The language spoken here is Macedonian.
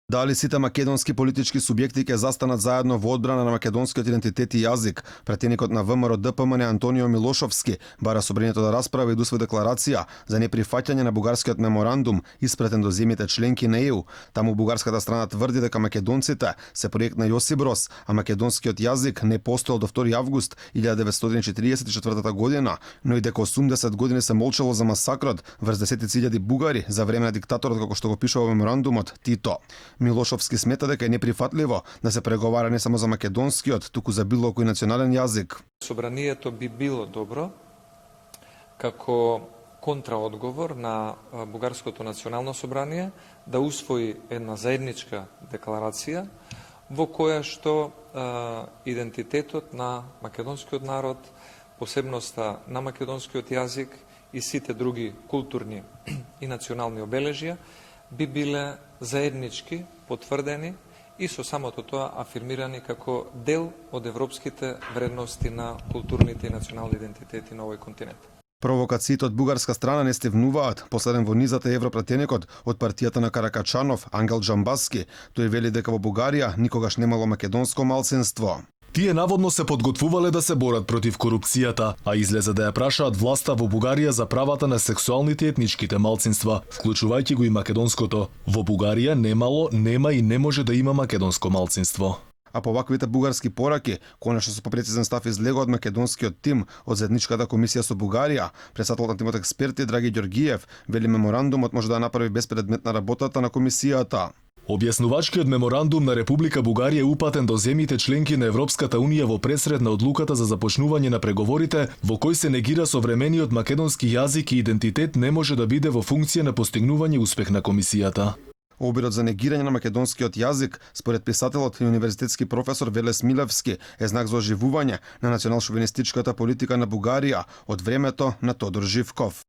Дали сите македонски политички субјекти ќе застанат заедно во одбрана на македонскиот идентитет и јазик? Пратеникот на ВМРО-ДПМН Антонио Милошовски бара собранието да расправи и усвои декларација за неприфаќање на бугарскиот меморандум испратен до земјите членки на ЕУ. Таму бугарската страна тврди дека македонците се проект на Јосип Брос, а македонскиот јазик не постоел до 2 август 1944 година, но и дека 80 години се молчало за масакрот врз десетици илјади бугари за време на диктаторот, како што го пишува во меморандумот, Тито. Милошовски смета дека е неприфатливо да се преговара не само за македонскиот, туку за било кој национален јазик. Собранието би било добро како контраодговор на Бугарското национално собрание да усвои една заедничка декларација во која што идентитетот на македонскиот народ, посебноста на македонскиот јазик и сите други културни и национални обележја би биле заеднички потврдени и со самото тоа афирмирани како дел од европските вредности на културните и национални идентитети на овој континент. Провокациите од бугарска страна не стевнуваат. Последен во низата е европратеникот од партијата на Каракачанов, Ангел Джамбаски. Тој вели дека во Бугарија никогаш немало македонско малцинство. Тие наводно се подготвувале да се борат против корупцијата, а излезе да ја прашаат власта во Бугарија за правата на сексуалните и етничките малцинства, вклучувајќи го и македонското. Во Бугарија немало, нема и не може да има македонско малцинство. А по ваквите бугарски пораки, конечно со попрецизен став излегува од македонскиот тим од заедничката комисија со Бугарија, председателот на тимот експерти Драги Ѓоргиев вели меморандумот може да направи безпредметна работата на комисијата. Објаснувачкиот меморандум на Република Бугарија е упатен до земјите членки на Европската унија во пресред на одлуката за започнување на преговорите, во кој се негира современиот македонски јазик и идентитет не може да биде во функција на постигнување успех на комисијата. Обидот за негирање на македонскиот јазик, според писателот и универзитетски професор Велес Милевски, е знак за оживување на национал-шовинистичката политика на Бугарија од времето на Тодор Живков.